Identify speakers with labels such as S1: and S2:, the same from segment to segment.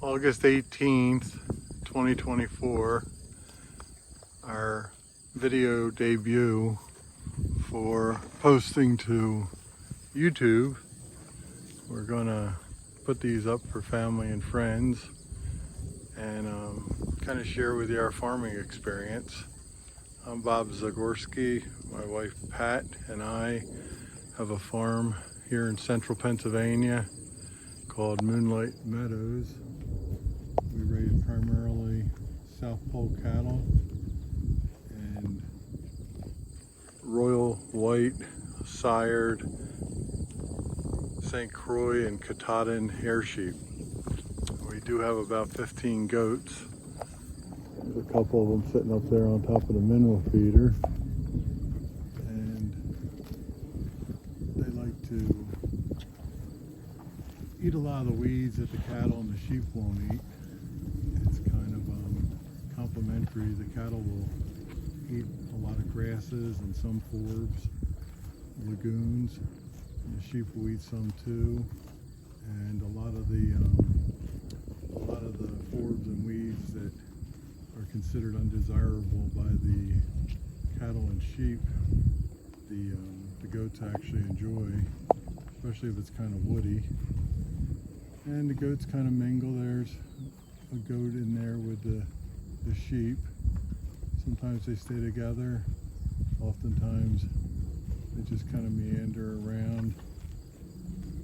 S1: August 18th, 2024, our video debut for posting to YouTube. We're gonna put these up for family and friends and kind of share with you our farming experience. I'm Bob Zagorski. My wife Pat and I have a farm here in central Pennsylvania called Moonlight Meadows. We raise primarily South Pole cattle and Royal White, Sired, St. Croix, and Katahdin hair sheep. We do have about 15 goats. There's a couple of them sitting up there on top of the mineral feeder. And they like to eat a lot of the weeds that the cattle and the sheep won't eat. It's kind of complementary. The cattle will eat a lot of grasses and some forbs, lagoons. And the sheep will eat some too. And a lot of the forbs and weeds that are considered undesirable by the cattle and sheep, the goats actually enjoy, especially if it's kind of woody. And the goats kind of mingle. There's a goat in there with the sheep. Sometimes they stay together. Oftentimes they just kind of meander around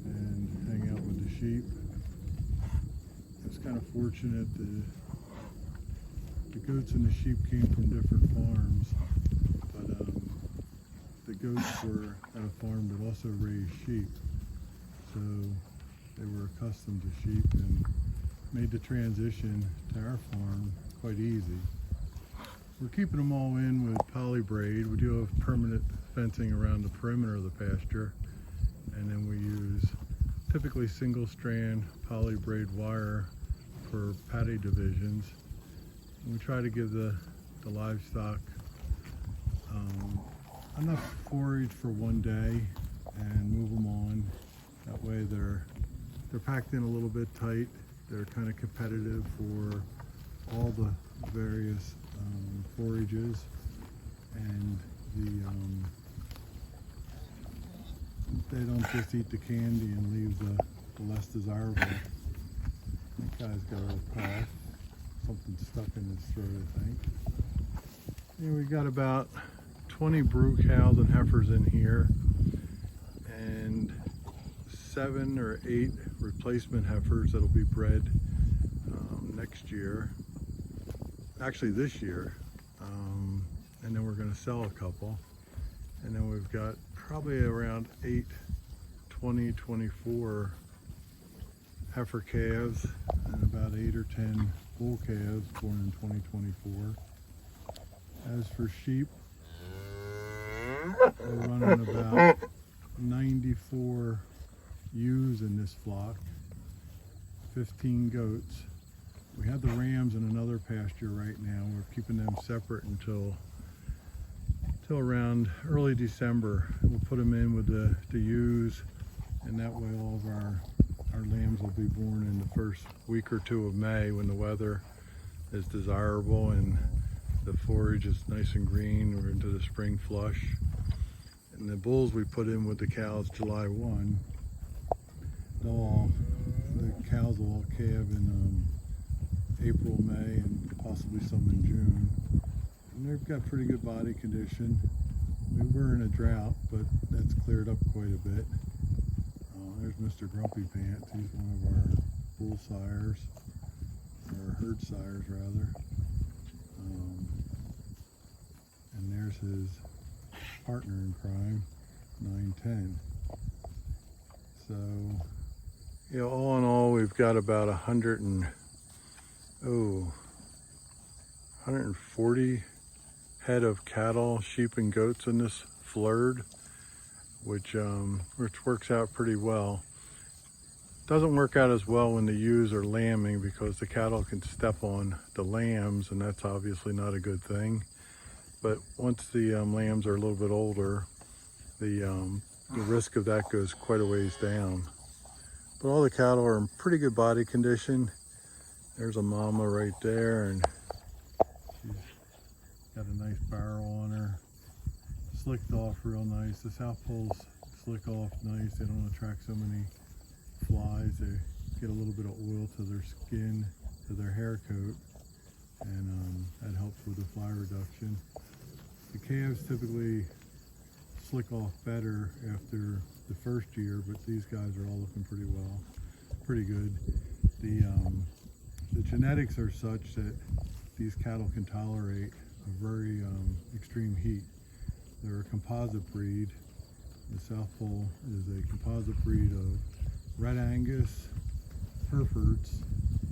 S1: and hang out with the sheep. I was kind of fortunate the goats and the sheep came from different farms, but the goats were at a farm that also raised sheep, so they were accustomed to sheep and made the transition to our farm quite easy. We're keeping them all in with poly braid. We do have permanent fencing around the perimeter of the pasture, and then we use typically single strand poly braid wire for paddy divisions. And we try to give the livestock enough forage for one day and move them on. That way they're packed in a little bit tight. They're kind of competitive for all the various forages, and they don't just eat the candy and leave the less desirable. That guy's got a little cough. Something stuck in his throat, I think. And we got about 20 brew cows and heifers in here, and 7 or 8 replacement heifers that'll be bred next year. Actually this year. And then we're going to sell a couple. And then we've got probably around 24 heifer calves and about 8 or 10 bull calves born in 2024. As for sheep, we're running about 94 ewes in this flock, 15 goats. We have the rams in another pasture right now. We're keeping them separate until around early December. We'll put them in with the ewes, and that way all of our lambs will be born in the first week or two of May when the weather is desirable and the forage is nice and green. We're into the spring flush. And the bulls we put in with the cows July 1. The cows will all calve in April, May, and possibly some in June. And they've got pretty good body condition. We were in a drought, but that's cleared up quite a bit. There's Mr. Grumpy Pants. He's one of our bull sires, or herd sires rather. And there's his partner in crime, 910. So, you know, all in all, we've got about 140 head of cattle, sheep, and goats in this Flerd, which works out pretty well. Doesn't work out as well when the ewes are lambing because the cattle can step on the lambs, and that's obviously not a good thing. But once the lambs are a little bit older, the risk of that goes quite a ways down. But all the cattle are in pretty good body condition. There's a mama right there, and she's got a nice barrel on her. Slicked off real nice. The South Poles slick off nice. They don't attract so many flies. They get a little bit of oil to their skin, to their hair coat, and that helps with the fly reduction. The calves typically slick off better after the first year, but these guys are all looking pretty well, pretty good. The genetics are such that these cattle can tolerate a very extreme heat. They're a composite breed. The South Pole is a composite breed of Red Angus, Herefords,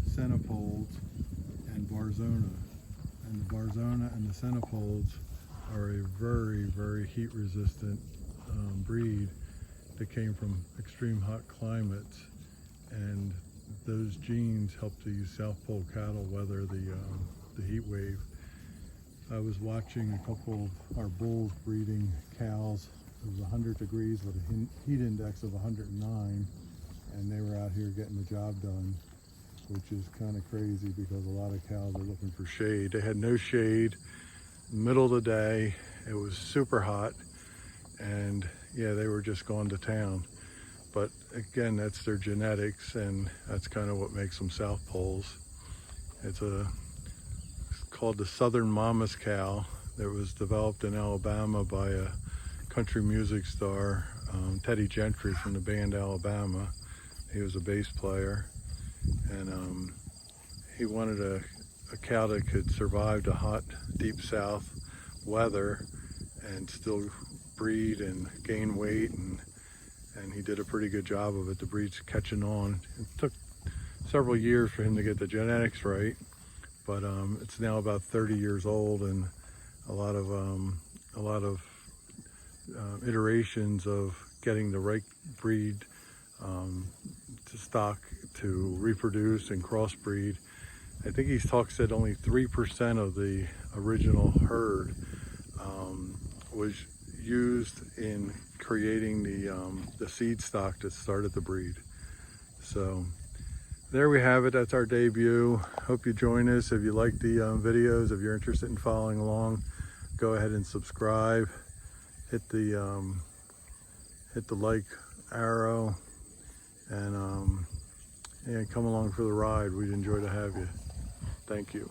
S1: Centipolds, and Barzona. And the Barzona and the Centipolds are a very, very heat resistant breed that came from extreme hot climates, and those genes help these South Pole cattle weather the heat wave. I was watching a couple of our bulls breeding cows. It was 100 degrees with a heat index of 109, and they were out here getting the job done, which is kind of crazy because a lot of cows are looking for shade. They had no shade, middle of the day. It was super hot, and yeah, they were just going to town. But again, that's their genetics, and that's kind of what makes them South Poles. It's called the Southern Mama's cow that was developed in Alabama by a country music star, Teddy Gentry from the band Alabama. He was a bass player, and he wanted a cow that could survive the hot, deep South weather and still breed and gain weight, and he did a pretty good job of it. The breed's catching on. It took several years for him to get the genetics right, but it's now about 30 years old, and a lot of iterations of getting the right breed to stock, to reproduce and crossbreed. I think he's said only 3% of the original herd was used in creating the seed stock that started the breed. So there we have it. That's our debut. Hope you join us. If you like the videos, if you're interested in following along, go ahead and subscribe. Hit the like arrow, and come along for the ride. We'd enjoy to have you. Thank you.